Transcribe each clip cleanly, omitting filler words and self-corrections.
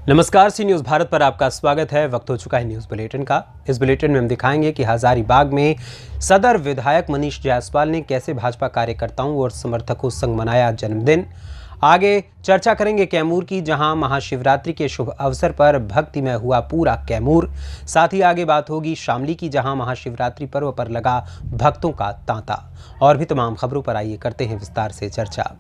नमस्कार, सी न्यूज़ भारत पर आपका स्वागत है। वक्त हो चुका है न्यूज़ बुलेटिन का। इस बुलेटिन में हम दिखाएंगे कि हजारीबाग में सदर विधायक मनीष जायसवाल ने कैसे भाजपा कार्यकर्ताओं और समर्थकों संग मनाया जन्मदिन। आगे चर्चा करेंगे कैमूर की, जहां महाशिवरात्रि के शुभ अवसर पर भक्तिमय हुआ पूरा कैमूर। साथ ही आगे बात होगी शामली की, जहां महाशिवरात्रि पर्व पर लगा भक्तों का तांता। और भी तमाम खबरों पर आइए करते हैं विस्तार से चर्चा।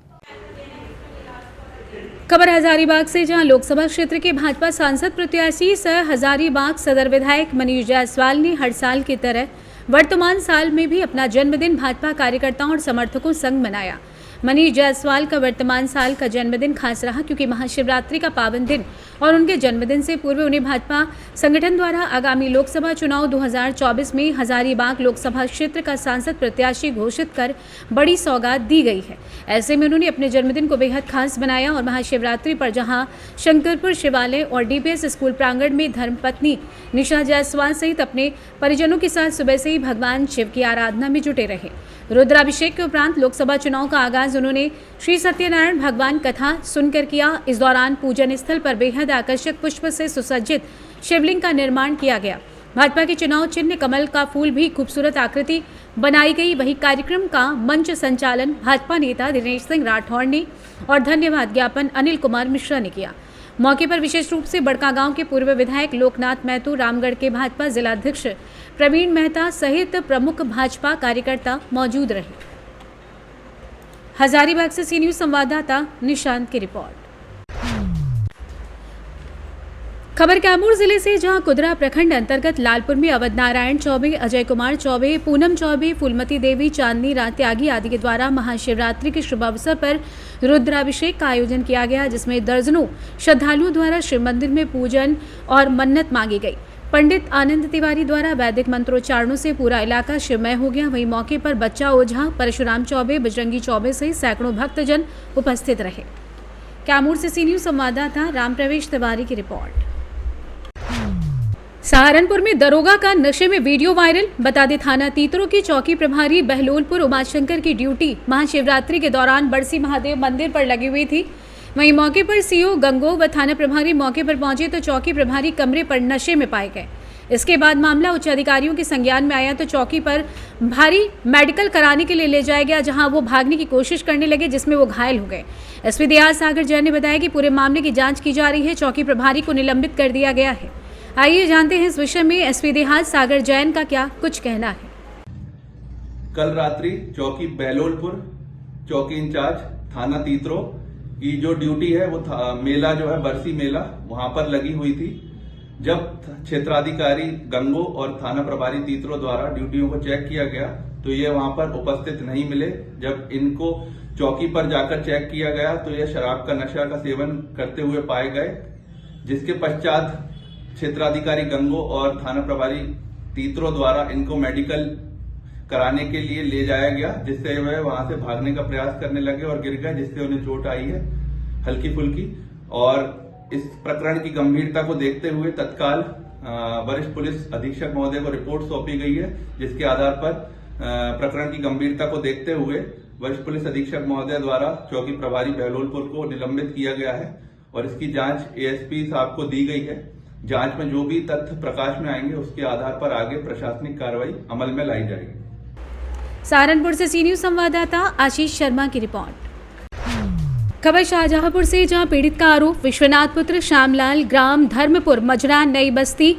खबर हजारीबाग से, जहां लोकसभा क्षेत्र के भाजपा सांसद प्रत्याशी सह हजारीबाग सदर विधायक मनीष जायसवाल ने हर साल की तरह वर्तमान साल में भी अपना जन्मदिन भाजपा कार्यकर्ताओं और समर्थकों संग मनाया। मनीष जायसवाल का वर्तमान साल का जन्मदिन खास रहा क्योंकि महाशिवरात्रि का पावन दिन और उनके जन्मदिन से पूर्व उन्हें भाजपा संगठन द्वारा आगामी लोकसभा चुनाव 2024 में हजारीबाग लोकसभा क्षेत्र का सांसद प्रत्याशी घोषित कर बड़ी सौगात दी गई है। ऐसे में उन्होंने अपने जन्मदिन को बेहद खास बनाया और महाशिवरात्रि पर जहां शंकरपुर शिवालय और डीपीएस स्कूल प्रांगण में धर्मपत्नी निशा जायसवाल सहित अपने परिजनों के साथ सुबह से ही भगवान शिव की आराधना में जुटे रहे। रुद्राभिषेक के उपरांत लोकसभा चुनाव का आगाज उन्होंने श्री सत्यनारायण भगवान कथा सुनकर किया। इस दौरान पूजन स्थल पर बेहद आकर्षक पुष्प से सुसज्जित शिवलिंग का निर्माण किया गया। भाजपा के चुनाव चिन्ह कमल का फूल भी खूबसूरत आकृति बनाई गई। वहीं कार्यक्रम का मंच संचालन भाजपा नेता दिनेश सिंह राठौड़ ने और धन्यवाद ज्ञापन अनिल कुमार मिश्रा ने किया। मौके पर विशेष रूप से बड़कागांव के पूर्व विधायक लोकनाथ महतो, रामगढ़ के भाजपा जिलाध्यक्ष प्रवीण मेहता सहित प्रमुख भाजपा कार्यकर्ता मौजूद रहे। हजारीबाग से सी न्यूज़ संवाददाता निशांत की रिपोर्ट। खबर कैमूर जिले से, जहां कुदरा प्रखंड अंतर्गत लालपुर में अवध नारायण चौबे, अजय कुमार चौबे, पूनम चौबे, फूलमती देवी, चांदनी रात त्यागी आदि के द्वारा महाशिवरात्रि के शुभ अवसर पर रुद्राभिषेक का आयोजन किया गया, जिसमें दर्जनों श्रद्धालुओं द्वारा शिव मंदिर में पूजन और मन्नत मांगी गई। पंडित आनंद तिवारी द्वारा वैदिक मंत्रोच्चारणों से पूरा इलाका शिवमय हो गया। वहीं मौके पर बच्चा ओझा, परशुराम चौबे, बजरंगी चौबे सहित सैकड़ों भक्तजन उपस्थित रहे। कैमूर से सी न्यूज़ संवाददाता राम प्रवेश तिवारी की रिपोर्ट। सहारनपुर में दरोगा का नशे में वीडियो वायरल। बता दें, थाना तीतरो की चौकी प्रभारी बहलोलपुर उमाशंकर की ड्यूटी महाशिवरात्रि के दौरान बरसी महादेव मंदिर पर लगी हुई थी। वहीं मौके पर सीओ गंगो व थाना प्रभारी मौके पर पहुंचे तो चौकी प्रभारी कमरे पर नशे में पाए गए। इसके बाद मामला उच्च अधिकारियों के संज्ञान में आया तो चौकी पर भारी मेडिकल कराने के लिए ले जाया गया, जहां वो भागने की कोशिश करने लगे, जिसमें वो घायल हो गए। एसपी देहात सागर जैन ने बताया कि पूरे मामले की जांच की जा रही है। चौकी प्रभारी को निलंबित कर दिया गया है। आइए जानते हैं इस विषय में एसपी देहात सागर जैन का क्या कुछ कहना है। कल रात्रि चौकी बहलोलपुर चौकी इंचार्ज थाना तीतरो की जो ड्यूटी है वो मेला जो है बरसी मेला वहां पर लगी हुई थी। जब क्षेत्राधिकारी गंगो और थाना प्रभारी तीतरो द्वारा ड्यूटियों को चेक किया गया तो ये वहां पर उपस्थित नहीं मिले। जब इनको चौकी पर जाकर चेक किया गया तो ये शराब का नशा का सेवन करते हुए पाए गए, जिसके पश्चात क्षेत्राधिकारी गंगो और थाना प्रभारी तीतरो द्वारा इनको मेडिकल कराने के लिए ले जाया गया, जिससे वह वहां से भागने का प्रयास करने लगे और गिर गए, जिससे उन्हें चोट आई है हल्की फुल्की। और इस प्रकरण की गंभीरता को देखते हुए तत्काल वरिष्ठ पुलिस अधीक्षक महोदय को रिपोर्ट सौंपी गई है, जिसके आधार पर प्रकरण की गंभीरता को देखते हुए वरिष्ठ पुलिस अधीक्षक महोदय द्वारा चौकी प्रभारी बहलोलपुर को निलंबित किया गया है और इसकी जांच एएसपी साहब को दी गई है। जांच में जो भी तथ्य प्रकाश में आएंगे उसके आधार पर आगे प्रशासनिक कार्रवाई अमल में लाई जाएगी। सहारनपुर से सी न्यूज़ संवाददाता आशीष शर्मा की रिपोर्ट। खबर शाहजहांपुर से, जहां पीड़ित का आरोप विश्वनाथ पुत्र श्यामलाल, ग्राम धर्मपुर, मजरा, नई बस्ती,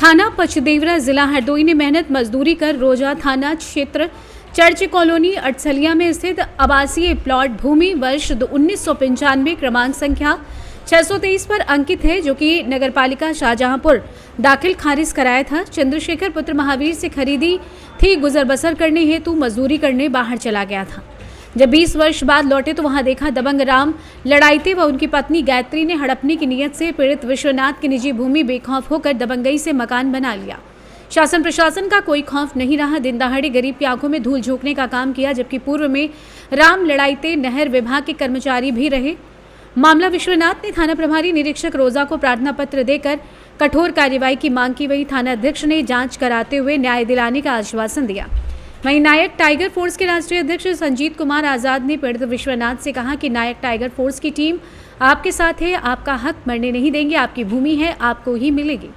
थाना पचदेवरा, जिला हरदोई ने मेहनत मजदूरी कर रोजा थाना क्षेत्र चर्च कॉलोनी अटसलिया में स्थित आवासीय प्लॉट भूमि वर्ष 1995 क्रमांक संख्या 623 पर अंकित है, जो कि नगरपालिका शाहजहांपुर दाखिल खारिज कराया था। चंद्रशेखर पुत्र महावीर से खरीदी थी। गुजर बसर करने हेतु मजदूरी करने बाहर चला गया था। जब 20 वर्ष बाद लौटे तो वहां देखा दबंग राम लड़ाईते व उनकी पत्नी गायत्री ने हड़पने की नीयत से पीड़ित विश्वनाथ की निजी भूमि बेखौफ होकर दबंगई से मकान बना लिया। शासन प्रशासन का कोई खौफ नहीं रहा। दिन दहाड़े गरीब की आंखों में धूल झोंकने का काम किया, जबकि पूर्व में राम लड़ाईते नहर विभाग के कर्मचारी भी रहे। मामला विश्वनाथ ने थाना प्रभारी निरीक्षक रोजा को प्रार्थना पत्र देकर कठोर कार्यवाही की मांग की। वहीं थाना अध्यक्ष ने जांच कराते हुए न्याय दिलाने का आश्वासन दिया। वहीं नायक टाइगर फोर्स के राष्ट्रीय अध्यक्ष संजीत कुमार आजाद ने पीड़ित विश्वनाथ से कहा कि नायक टाइगर फोर्स की टीम आपके साथ है, आपका हक मरने नहीं देंगे, आपकी भूमि है, आपको ही मिलेगी।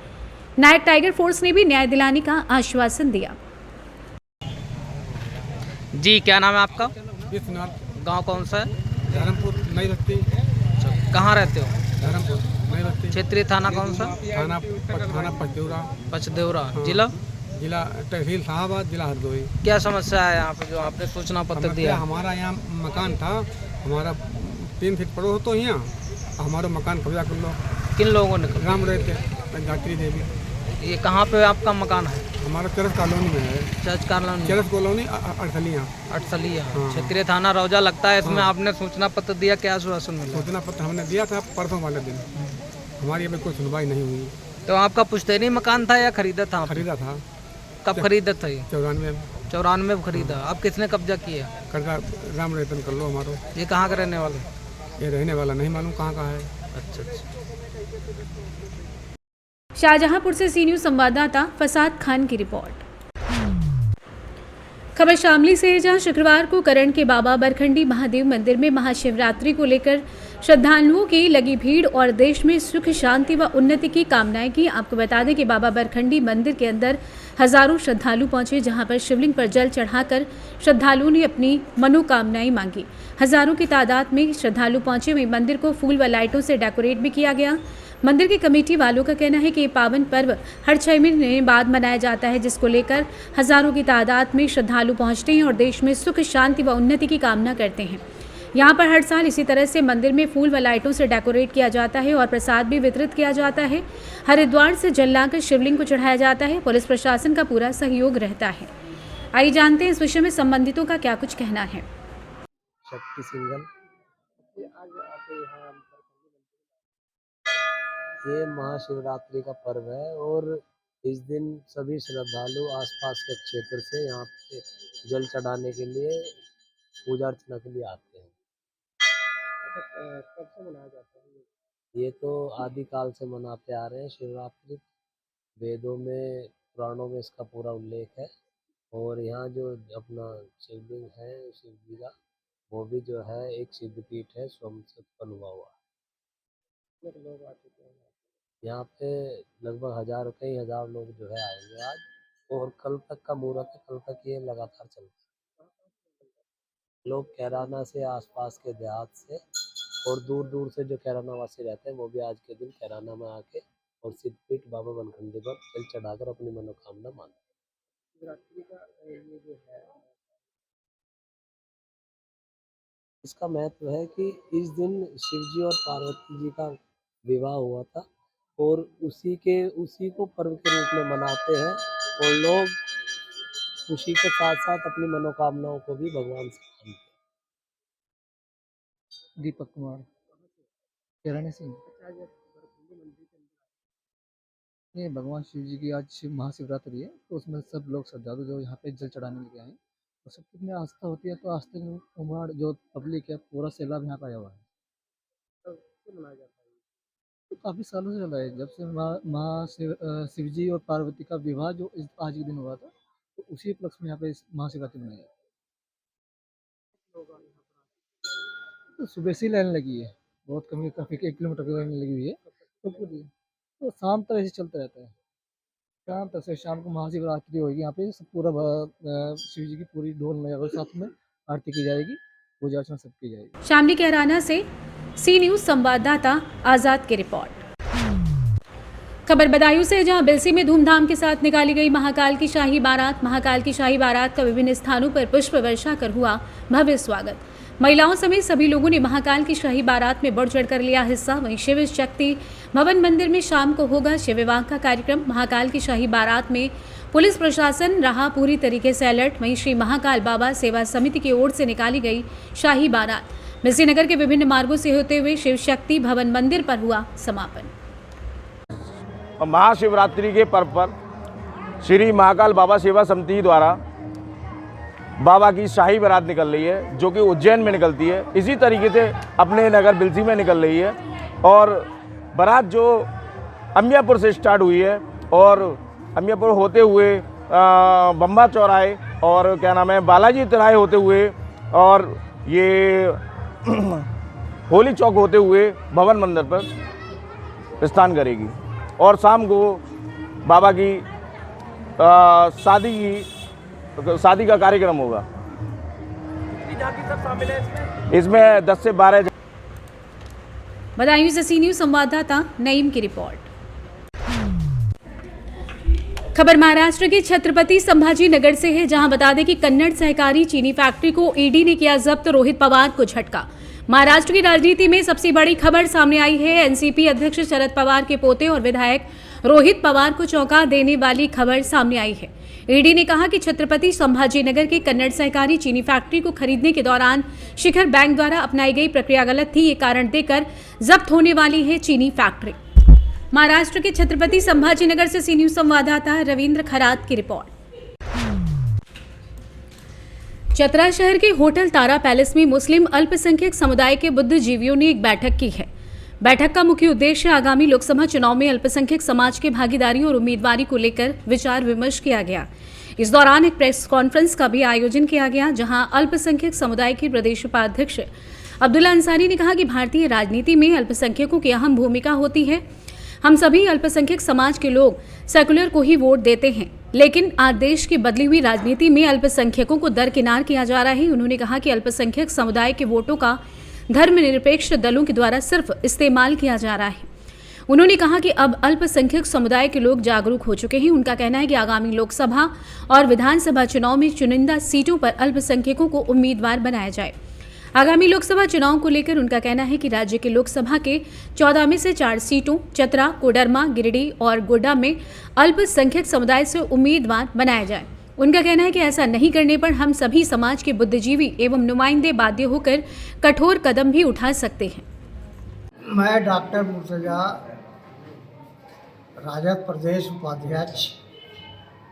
नायक टाइगर फोर्स ने भी न्याय दिलाने का आश्वासन दिया। जी, क्या नाम है आपका? विश्वनाथ। गांव कौन सा है? धर्मपुर नई बस्ती। कहाँ रहते हो? धर्मपुर नई बस्ती। क्षेत्रीय थाना कौन सा? थाना पचदेवरा। पचदेवरा। जिला? जिला तहसील शाहबाद, जिला हरदोई। क्या समस्या है यहाँ पे जो आपने सूचना पत्र दिया? हमारा यहाँ मकान था, हमारा 3 फीट पड़ोस तो यहाँ हमारा मकान कब्जा कर लो। किन लोगों ने? राम रहते गायत्री देवी। ये कहाँ पे आपका मकान है? हमारा चरस कॉलोनी में है। Church colony? चरस कॉलोनी अड़सलिया। अड़सलिया। हाँ। क्षेत्रीय थाना रौजा लगता है। इसमें आपने सूचना पत्र दिया, क्या आश्वासन मिला? सूचना पत्र हमने दिया था परसों वाले दिन, हमारी अभी कोई सुनवाई नहीं हुई। तो आपका पुश्तैनी मकान था या खरीदा था? खरीदा था। कब खरीदा था ये? 94 में खरीदा। अब किसने कब्जा किया? कर्जा राम रतन कर लो हमारो। ये कहाँ का रहने वाले? ये रहने वाला नहीं मालूम कहाँ का है। अच्छा। शाहजहांपुर से सी न्यूज़ संवाददाता फसाद खान की रिपोर्ट। खबर शामली से है, जहां शुक्रवार को करण के बाबा बरखंडी महादेव मंदिर में महाशिवरात्रि को लेकर श्रद्धालुओं की लगी भीड़ और देश में सुख शांति व उन्नति की कामनाएं की। आपको बता दें कि बाबा बरखंडी मंदिर के अंदर हजारों श्रद्धालु पहुंचे, जहां पर शिवलिंग पर जल चढ़ाकर श्रद्धालुओं ने अपनी मनोकामनाएं मांगी। हजारों की तादाद में श्रद्धालु पहुंचे। वहीं मंदिर को फूल व लाइटों से डेकोरेट भी किया गया। मंदिर की कमेटी वालों का कहना है कि ये पावन पर्व हर 6 महीने बाद मनाया जाता है, जिसको लेकर हजारों की तादाद में श्रद्धालु पहुंचते हैं और देश में सुख शांति व उन्नति की कामना करते हैं। यहाँ पर हर साल इसी तरह से मंदिर में फूल व लाइटों से डेकोरेट किया जाता है और प्रसाद भी वितरित किया जाता है। हरिद्वार से जल लाकर शिवलिंग को चढ़ाया जाता है। पुलिस प्रशासन का पूरा सहयोग रहता है। आइए जानते हैं इस विषय में संबंधितों का क्या कुछ कहना है। शक्ति सिंगल। ये महाशिवरात्रि का पर्व है और इस दिन सभी श्रद्धालु आसपास के क्षेत्र से यहाँ पे जल चढ़ाने के लिए, पूजा अर्चना के लिए आते हैं। कब से मनाया जाता है? ये तो आदिकाल से मनाते आ रहे हैं शिवरात्रि। वेदों में, पुराणों में इसका पूरा उल्लेख है। और यहाँ जो अपना शिवलिंग है शिव जी का, वो भी जो है एक सिद्धपीठ है, स्वयं से उत्पन्न हुआ है। लोग आ चुके हैं यहाँ पे, लगभग कई हजार लोग जो है आएंगे आज, और कल तक का मुहूर्त है। कल तक ये लगातार चलता है। लोग कैराना से, आसपास के देहात से और दूर दूर से जो कैराना वासी रहते हैं, वो भी आज के दिन कैराना में आके और सिद्धपीठ बाबा बनखंडी पर जल चढ़ाकर अपनी मनोकामना मानते हैं। शिवरात्रि का ये जो है, इसका महत्व है कि इस दिन शिव जी और पार्वती जी का विवाह हुआ था और उसी को पर्व के रूप में मनाते हैं और लोग खुशी के साथ साथ अपनी मनोकामनाओं को भी भगवान से मानते हैं। दीपक कुमार, कैराने सिंह। ये भगवान शिव जी की आज महाशिवरात्रि है, तो उसमें सब लोग श्रद्धालु जो यहाँ पे जल चढ़ाने के लिए आए हैं, और सब कितनी आस्था होती है, तो आस्था में उमड़ जो पब्लिक है, पूरा सैलाब यहाँ पे आया हुआ है। तो मनाया जाता है, तो काफ़ी सालों से चला है, जब से शिव जी और पार्वती का विवाह जो आज के दिन हुआ था, तो उसी उपलक्ष्य में यहाँ पे महाशिवरात्रि मनाई जाती है। तो सुबह से लाइन लगी है, बहुत कमी, काफ़ी 1 किलोमीटर की लाइन लगी हुई है। तो शाम तक ऐसे चलता रहता है। शाम तक से शाम को महाशिवरात्रि होगी यहाँ पे, सब पूरा शिव जी की पूरी ढोल में साथ में आरती की जाएगी, पूजा अर्चना सब की जाएगी। शामली कैराना से सी न्यूज़ संवाददाता आज़ाद की रिपोर्ट। खबर बदायूं से, जहां बिलसी में धूमधाम के साथ निकाली गई महाकाल की शाही बारात। महाकाल की शाही बारात का विभिन्न स्थानों पर पुष्प वर्षा कर हुआ भव्य स्वागत। महिलाओं समेत सभी लोगों ने महाकाल की शाही बारात में बढ़ चढ़कर लिया हिस्सा। वहीं शिव शक्ति भवन मंदिर में शाम को होगा शिव विवाह का कार्यक्रम। महाकाल की शाही बारात में पुलिस प्रशासन रहा पूरी तरीके से अलर्ट। वहीं श्री महाकाल बाबा सेवा समिति की ओर से निकाली गई शाही बारात बिलसी नगर के विभिन्न मार्गों से होते हुए शिव शक्ति भवन मंदिर पर हुआ समापन। महाशिवरात्रि के पर्व पर श्री महाकाल बाबा सेवा समिति द्वारा बाबा की शाही बारात निकल रही है, जो कि उज्जैन में निकलती है। इसी तरीके से अपने नगर बिलसी में निकल रही है और बारात जो अमियापुर से स्टार्ट हुई है और अमियापुर होते हुए बम्बा चौराहे और क्या नाम है बालाजी तिराहे होते हुए और ये होली चौक होते हुए भवन मंदिर पर प्रस्थान करेगी और शाम को बाबा की शादी का कार्यक्रम होगा। इसमें 10 से 12 बदायूं से सी न्यूज संवाददाता नईम की रिपोर्ट। खबर महाराष्ट्र के छत्रपति संभाजी नगर से है, जहां बता दें कि कन्नड़ सहकारी चीनी फैक्ट्री को ईडी ने किया जब्त, रोहित पवार को झटका। महाराष्ट्र की राजनीति में सबसे बड़ी खबर सामने आई है। एनसीपी अध्यक्ष शरद पवार के पोते और विधायक रोहित पवार को चौंका देने वाली खबर सामने आई है। ईडी ने कहा कि छत्रपति संभाजी नगर के कन्नड़ सहकारी चीनी फैक्ट्री को खरीदने के दौरान शिखर बैंक द्वारा अपनाई गई प्रक्रिया गलत थी, ये कारण देकर जब्त होने वाली है चीनी फैक्ट्री। महाराष्ट्र के छत्रपति संभाजी नगर से सी न्यूज संवाददाता रविंद्र खरात की रिपोर्ट। चतरा शहर के होटल तारा पैलेस में मुस्लिम अल्पसंख्यक समुदाय के बुद्धिजीवियों ने एक बैठक की है। बैठक का मुख्य उद्देश्य आगामी लोकसभा चुनाव में अल्पसंख्यक समाज के भागीदारी और उम्मीदवारी को लेकर विचार विमर्श किया गया। इस दौरान एक प्रेस कॉन्फ्रेंस का भी आयोजन किया गया, जहां अल्पसंख्यक समुदाय के प्रदेश उपाध्यक्ष अब्दुल्ला अंसारी ने कहा कि भारतीय राजनीति में अल्पसंख्यकों की अहम भूमिका होती है। हम सभी अल्पसंख्यक समाज के लोग सेकुलर को ही वोट देते हैं, लेकिन आज देश की बदली हुई राजनीति में अल्पसंख्यकों को दरकिनार किया जा रहा है। उन्होंने कहा कि अल्पसंख्यक समुदाय के वोटों का धर्मनिरपेक्ष दलों के द्वारा सिर्फ इस्तेमाल किया जा रहा है। उन्होंने कहा कि अब अल्पसंख्यक समुदाय के लोग जागरूक हो चुके हैं। उनका कहना है कि आगामी लोकसभा और विधानसभा चुनाव में चुनिंदा सीटों पर अल्पसंख्यकों को उम्मीदवार बनाया जाए। आगामी लोकसभा चुनाव को लेकर उनका कहना है कि राज्य के लोकसभा के 14 में से 4 सीटों चतरा, कोडरमा, गिरिडीह और गोड्डा में अल्पसंख्यक समुदाय से उम्मीदवार बनाया जाए। उनका कहना है कि ऐसा नहीं करने पर हम सभी समाज के बुद्धिजीवी एवं नुमाइंदे बाध्य होकर कठोर कदम भी उठा सकते हैं। मैं डॉक्टर मुर्तजा, राजद प्रदेश उपाध्यक्ष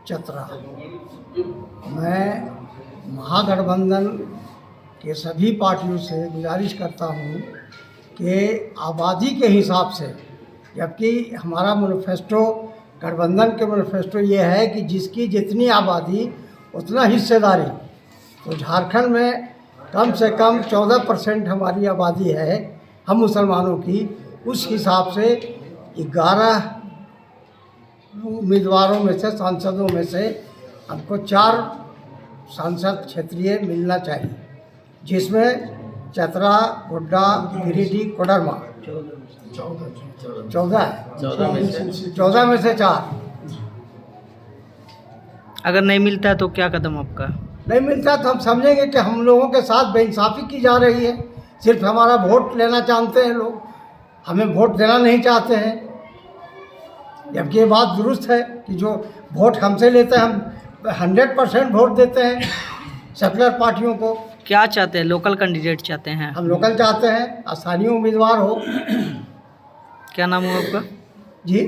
चतरा। मैं महागठबंधन के सभी पार्टियों से गुजारिश करता हूँ कि आबादी के हिसाब से, जबकि हमारा मैनिफेस्टो, गठबंधन के मैनिफेस्टो ये है कि जिसकी जितनी आबादी उतना हिस्सेदारी, तो झारखंड में कम से कम 14% हमारी आबादी है हम मुसलमानों की। उस हिसाब से 11 उम्मीदवारों में से, सांसदों में से हमको 4 सांसद क्षेत्रीय मिलना चाहिए, जिसमें चतरा, गोड्डा, गिरिडीह, कोडरमा 14 में से 4। अगर नहीं मिलता है तो क्या कदम आपका? नहीं मिलता तो हम समझेंगे कि हम लोगों के साथ बेइंसाफ़ी की जा रही है। सिर्फ हमारा वोट लेना चाहते हैं लोग, हमें वोट देना नहीं चाहते हैं। जबकि ये बात दुरुस्त है कि जो वोट हमसे लेते हैं, हम 100% वोट देते हैं सेकुलर पार्टियों को। क्या चाहते हैं? लोकल कैंडिडेट चाहते हैं? हम लोकल चाहते हैं, स्थानीय उम्मीदवार हो। क्या नाम हुआ आपका? जी,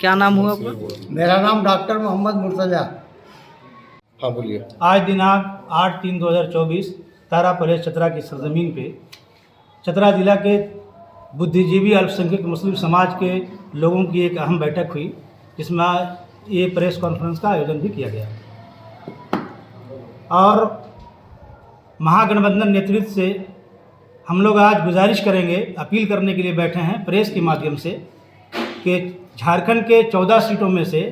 क्या नाम हुआ आपका? मेरा नाम डॉक्टर मोहम्मद मुर्तजा। हाँ बोलिए। आज दिनांक 8/3/2024 तारा पैलेस चतरा की सरजमीन पे चतरा जिला के बुद्धिजीवी अल्पसंख्यक मुस्लिम समाज के लोगों की एक अहम बैठक हुई, जिसमें ये प्रेस कॉन्फ्रेंस का आयोजन भी किया गया। और महागठबंधन नेतृत्व से हम लोग आज गुजारिश करेंगे, अपील करने के लिए बैठे हैं प्रेस के माध्यम से, कि झारखंड के 14 सीटों में से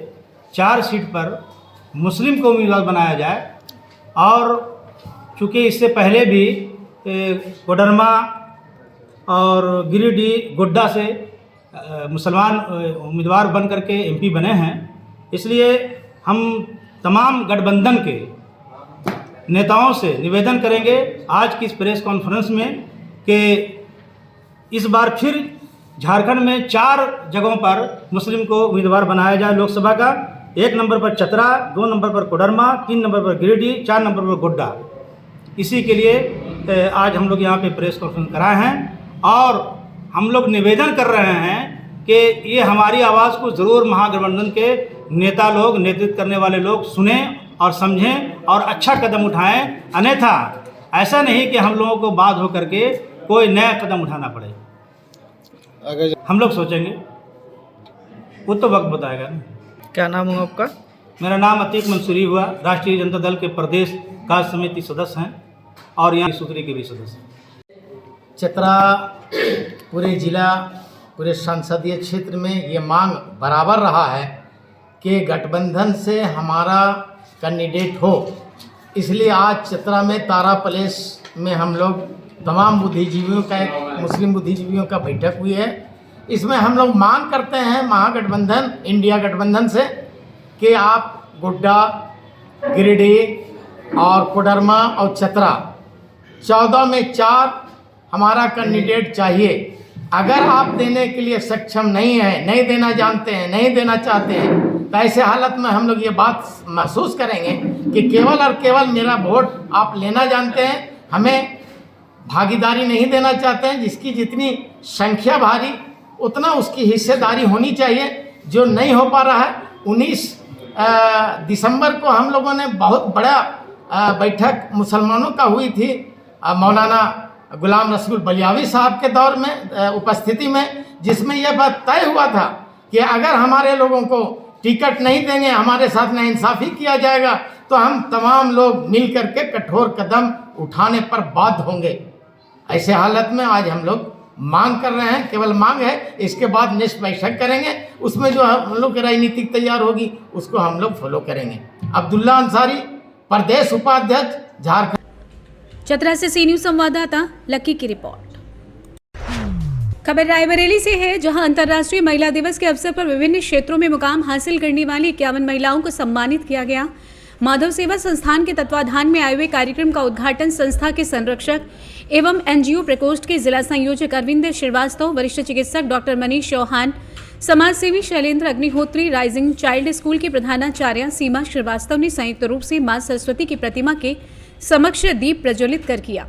4 सीट पर मुस्लिम को उम्मीदवार बनाया जाए। और चूँकि इससे पहले भी कोडरमा और गिरिडीह, गोड्डा से मुसलमान उम्मीदवार बन करके एमपी बने हैं, इसलिए हम तमाम गठबंधन के नेताओं से निवेदन करेंगे आज की इस प्रेस कॉन्फ्रेंस में कि इस बार फिर झारखंड में 4 जगहों पर मुस्लिम को उम्मीदवार बनाया जाए लोकसभा का। 1 नंबर पर चतरा, 2 नंबर पर कोडरमा, 3 नंबर पर गिरिडीह, 4 नंबर पर गोड्डा। इसी के लिए आज हम लोग यहाँ पे प्रेस कॉन्फ्रेंस कराए हैं और हम लोग निवेदन कर रहे हैं कि ये हमारी आवाज़ को ज़रूर महागठबंधन के नेता लोग, नेतृत्व करने वाले लोग सुनें और समझें और अच्छा कदम उठाएं। अन्यथा ऐसा नहीं कि हम लोगों को बाद हो करके कोई नया कदम उठाना पड़े। अगर हम लोग सोचेंगे, वो तो वक्त बताएगा ना। क्या नाम हुआ आपका? मेरा नाम अतीक मंसूरी हुआ, राष्ट्रीय जनता दल के प्रदेश कार्य समिति सदस्य हैं और यहाँ सूत्री के भी सदस्य हैं। चतरा पूरे जिला पूरे संसदीय क्षेत्र में ये मांग बराबर रहा है कि गठबंधन से हमारा कैंडिडेट हो। इसलिए आज चतरा में तारा पैलेस में हम लोग तमाम बुद्धिजीवियों का मुस्लिम बुद्धिजीवियों का बैठक हुई है। इसमें हम लोग मांग करते हैं महागठबंधन इंडिया गठबंधन से कि आप गोड्डा, गिरिडीह और कोडरमा और चतरा 14 में 4 हमारा कैंडिडेट चाहिए। अगर आप देने के लिए सक्षम नहीं है, नहीं देना जानते हैं, नहीं देना चाहते हैं, तो ऐसे हालत में हम लोग ये बात महसूस करेंगे कि केवल और केवल मेरा वोट आप लेना जानते हैं, हमें भागीदारी नहीं देना चाहते हैं। जिसकी जितनी संख्या भारी उतना उसकी हिस्सेदारी होनी चाहिए, जो नहीं हो पा रहा है। 19 दिसंबर को हम लोगों ने बहुत बड़ा बैठक मुसलमानों का हुई थी मौलाना गुलाम रसूल बलियावी साहब के दौर में उपस्थिति में, जिसमें यह बात तय हुआ था कि अगर हमारे लोगों को टिकट नहीं देंगे, हमारे साथ नाइंसाफ़ी किया जाएगा, तो हम तमाम लोग मिल करके कठोर कदम उठाने पर बाध्य होंगे। ऐसे हालत में आज हम लोग मांग कर रहे हैं, केवल मांग है। इसके बाद नेक्स्ट बैठक करेंगे, उसमें जो हम लोग की रणनीतिक तैयार होगी उसको हम लोग फॉलो करेंगे। अब्दुल्ला अंसारी, प्रदेश उपाध्यक्ष, झारखंड। चतरा से सी न्यूज़ संवाददाता लक्की की रिपोर्ट। खबर रायबरेली से है, जहां अंतर्राष्ट्रीय महिला दिवस के अवसर पर विभिन्न क्षेत्रों में मुकाम हासिल करने वाली 51 महिलाओं को सम्मानित किया गया। माधव सेवा संस्थान के तत्वाधान में आए हुए कार्यक्रम का उद्घाटन संस्था के संरक्षक एवं एनजीओ प्रकोष्ठ के जिला संयोजक अरविंद श्रीवास्तव, वरिष्ठ चिकित्सक डॉक्टर मनीष चौहान, समाजसेवी Shailendra Agnihotri, rising child school की प्रधानाचार्य सीमा श्रीवास्तव ने संयुक्त रूप से मां सरस्वती की प्रतिमा के समक्ष दीप प्रज्वलित कर किया।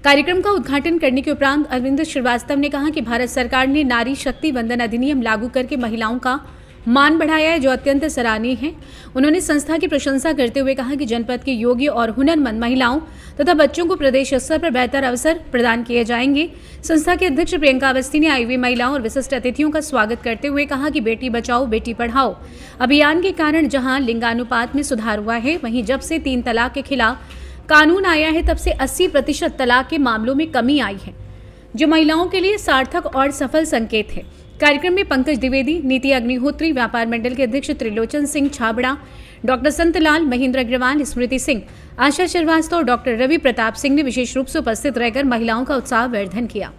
कार्यक्रम का उद्घाटन करने के उपरांत अरविंद श्रीवास्तव ने कहा कि भारत सरकार ने नारी शक्ति वंदन अधिनियम लागू करके महिलाओं का मान बढ़ाया है, जो अत्यंत सराहनीय है। उन्होंने संस्था की प्रशंसा करते हुए कहा कि जनपद के योग्य और हुनरमंद महिलाओं तथा बच्चों को प्रदेश स्तर पर बेहतर अवसर प्रदान किए जाएंगे। संस्था के अध्यक्ष प्रियंका अवस्थी ने आई हुई महिलाओं और विशिष्ट अतिथियों का स्वागत करते हुए कहा कि बेटी बचाओ बेटी पढ़ाओ अभियान के कारण जहां लिंगानुपात में सुधार हुआ है, वहीं जब से 3 तलाक के खिलाफ कानून आया है तब से 80% तलाक के मामलों में कमी आई है, जो महिलाओं के लिए सार्थक और सफल संकेत है। कार्यक्रम में पंकज द्विवेदी, नीति अग्निहोत्री, व्यापार मंडल के अध्यक्ष त्रिलोचन सिंह छाबड़ा, डॉक्टर संतलाल, महेंद्र अग्रवाल, स्मृति सिंह, आशा श्रीवास्तव और डॉक्टर रवि प्रताप सिंह ने विशेष रूप से उपस्थित रहकर महिलाओं का उत्साह वर्धन किया।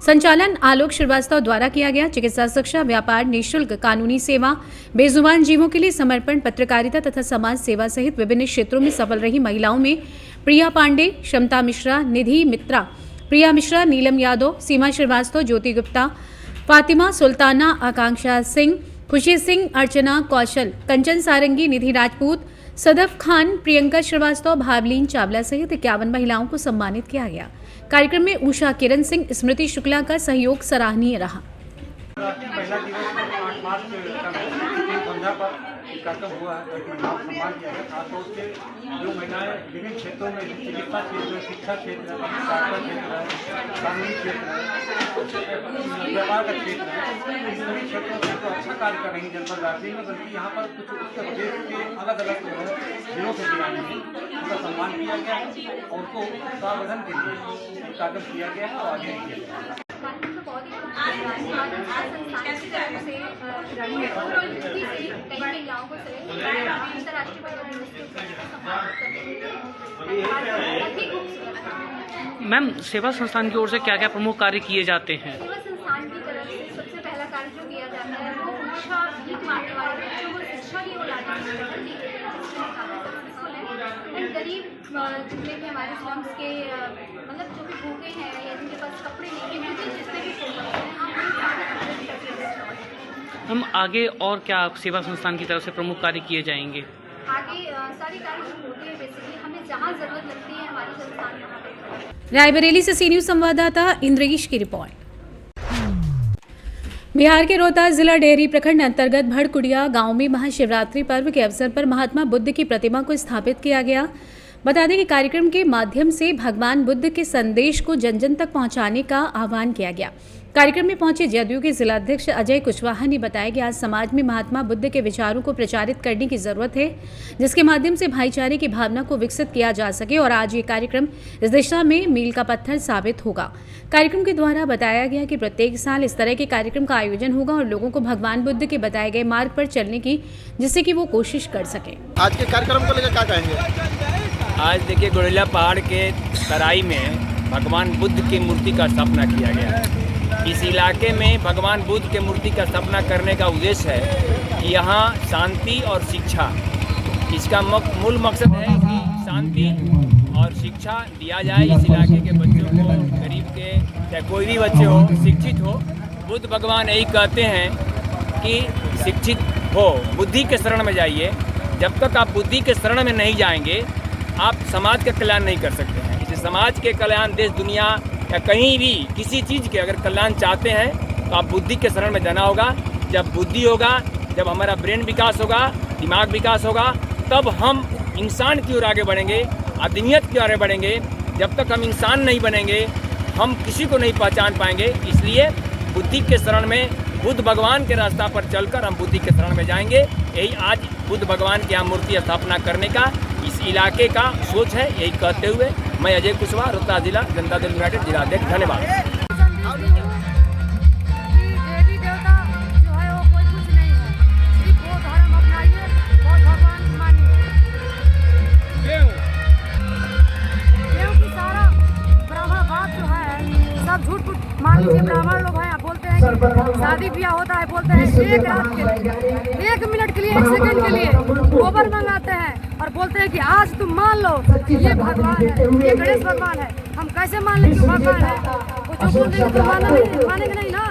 संचालन आलोक श्रीवास्तव द्वारा किया गया। चिकित्सा शिक्षा, व्यापार, निःशुल्क कानूनी सेवा, बेजुबान जीवों के लिए समर्पण, पत्रकारिता तथा समाज सेवा सहित विभिन्न क्षेत्रों में सफल रही महिलाओं में प्रिया पांडे, क्षमता मिश्रा, निधि मित्रा, प्रिया मिश्रा, नीलम यादव, सीमा श्रीवास्तव, ज्योति गुप्ता, फातिमा सुल्ताना, आकांक्षा सिंह, खुशी सिंह, अर्चना कौशल, कंचन सारंगी, निधि राजपूत, सदफ खान, प्रियंका श्रीवास्तव, भावलीन चावला सहित 51 महिलाओं को सम्मानित किया गया। कार्यक्रम में उषा किरण सिंह, स्मृति शुक्ला का सहयोग सराहनीय रहा। महिला दिवस पर 8 मार्च संध्या पर कार्यक्रम हुआ है, महिलाओं को सम्मान किया गया। खासतौर से जो महिलाएं विभिन्न क्षेत्रों में चिकित्सा क्षेत्र, शिक्षा क्षेत्र, सहायता क्षेत्र, कानूनी क्षेत्र, व्यापार का क्षेत्र है, इन सभी क्षेत्रों से तो अच्छा कार्य कर रही जनपद रायबरेली में, बल्कि यहाँ पर कुछ उत्तर प्रदेश के अलग अलग जिलों से भी आई हैं, उनका सम्मान किया गया है और उनको संवर्धन के लिए कार्यक्रम किया गया है और आगे किया जाएगा। मैम, सेवा संस्थान की ओर से क्या क्या प्रमुख कार्य किए जाते हैं? सेवा संस्थान की तरफ से सबसे पहला कार्य जो किया जाता है वो शिक्षा भीख मांगने वाले बच्चों को शिक्षा की गरीब जितने भी हमारे स्लम्स के मतलब जो भी भूखे हैं या जिनके पास कपड़े नहीं है, जितने भी हम आगे और क्या सेवा संस्थान की तरफ से प्रमुख कार्य किए जाएंगे? आगे सारे कार्य जो होते हैं बेसिकली हमें जहाँ जरूरत लगती है हमारे संस्थान में। रायबरेली से सी न्यूज़ संवाददाता इंद्रेश की रिपोर्ट। बिहार के रोहतास जिला डेहरी प्रखंड अंतर्गत भड़कुड़िया गांव में महाशिवरात्रि पर्व के अवसर पर महात्मा बुद्ध की प्रतिमा को स्थापित किया गया। बता दें कि कार्यक्रम के माध्यम से भगवान बुद्ध के संदेश को जन जन तक पहुंचाने का आह्वान किया गया। कार्यक्रम में पहुंचे जदयू के जिलाध्यक्ष अजय कुशवाहा ने बताया कि आज समाज में महात्मा बुद्ध के विचारों को प्रचारित करने की जरूरत है, जिसके माध्यम से भाईचारे की भावना को विकसित किया जा सके और आज ये कार्यक्रम इस दिशा में मील का पत्थर साबित होगा। कार्यक्रम के द्वारा बताया गया कि प्रत्येक साल इस तरह के कार्यक्रम का आयोजन होगा और लोगों को भगवान बुद्ध के बताए गए मार्ग पर चलने की, जिससे कि वो कोशिश कर सके। आज के कार्यक्रम को लेकर क्या कहेंगे? आज देखिए गुड़िया पहाड़ के तराई में भगवान बुद्ध की मूर्ति का स्थापना किया गया है। इस इलाके में भगवान बुद्ध के मूर्ति का स्थापना करने का उद्देश्य है कि यहाँ शांति और शिक्षा, इसका मूल मकसद है कि शांति और शिक्षा दिया जाए इस इलाके के बच्चों को, गरीब के या कोई भी बच्चे हो, शिक्षित हो। बुद्ध भगवान यही कहते हैं कि शिक्षित हो, बुद्धि के शरण में जाइए। जब तक आप बुद्धि के शरण में नहीं जाएंगे, आप समाज का कल्याण नहीं कर सकते हैं। इसलिए समाज के कल्याण, देश दुनिया या कहीं भी किसी चीज़ के अगर कल्याण चाहते हैं तो आप बुद्धि के शरण में जाना होगा। जब बुद्धि होगा, जब हमारा ब्रेन विकास होगा, दिमाग विकास होगा, तब हम इंसान की ओर आगे बढ़ेंगे, आदमियत की ओर बढ़ेंगे। जब तक हम इंसान नहीं बनेंगे, हम किसी को नहीं पहचान पाएंगे। इसलिए बुद्धि के शरण में, बुद्ध भगवान के रास्ता पर चलकर हम बुद्धि के शरण में जाएंगे। यही आज बुद्ध भगवान की यहाँ मूर्ति स्थापना करने का इस इलाके का सोच है। यही कहते हुए मैं अजय कुशवाहा, रोहतास जिला जनता दल यूनाइटेड जिलाध्यक्ष, धन्यवाद। देवी देवता जो है वो कोई कुछ नहीं है, सिर्फ वो धर्म अपनाइए, वो भगवान को मानिए। क्योंकि सारा ब्राह्मण बात जो है सब झूठ मान लीजिए। ब्राह्मण लोग हैं, बोलते हैं कि शादी ब्याह होता है, बोलते हैं एक रात के लिए, 1 मिनट के लिए, 1 सेकंड के लिए गोबर मंगाते हैं और बोलते हैं कि आज तुम मान लो ये भगवान है, ये गणेश भगवान है। हम कैसे मान लें कि भगवान है? वो जो बोल देंगे तो मानेंगे नहीं ना।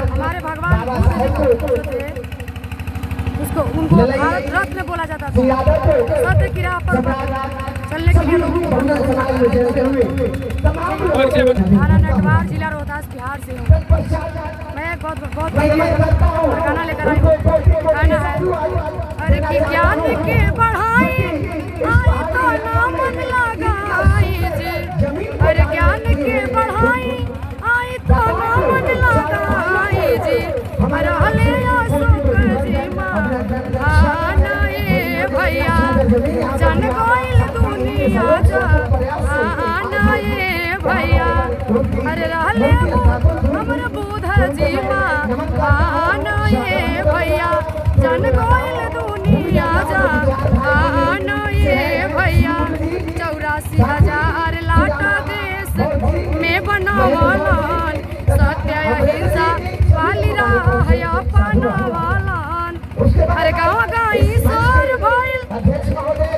हमारे भगवान बुद्ध थे, उसको उनको भारत रत्न बोला जाता था। सत्य की राह पर चलने के लिए लोगों को थाना नटवार, जिला रोहतास, बिहार से हूँ। मैं बहुत गाना लेकर आई हूँ। गाना है, अरे कि ज्ञान के बढ़ाई आई तो नाम लगाई जी, अरे ज्ञान के बढ़ाई आई तो नाम लगाई जी, अरे हले शुक्र जी माना ये भैया जन गोइल दुनिया जाना ये भैया, अरे रहले हमर बुध जी माना ये भैया जन गोइल दुनिया जाना ये भैया। 84,000 लाटा देश में बनावालन, सत्य अहिंसा वाली राह अपनावालन। अरे गाँव गाई सोर भइल,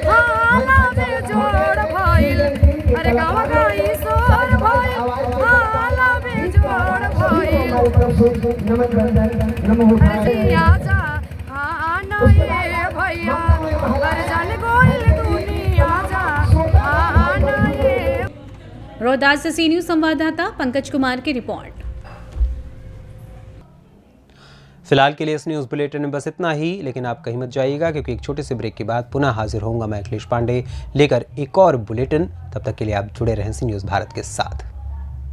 हाला में जोड़ भइल, अरे गाँव गाई सोर भइल, हाला में जोड़ भइल। अरे आजा आना ये भैया, अरे जन गोइल दुनिया जा आना ये। रोहतास से सी न्यूज़ संवाददाता पंकज कुमार की रिपोर्ट। फिलहाल के लिए इस न्यूज़ बुलेटिन में बस इतना ही, लेकिन आप कहीं मत जाइएगा क्योंकि एक छोटे से ब्रेक के बाद पुनः हाजिर होऊंगा मैं अखिलेश पांडे लेकर एक और बुलेटिन। तब तक के लिए आप जुड़े रहें सी न्यूज़ भारत के साथ।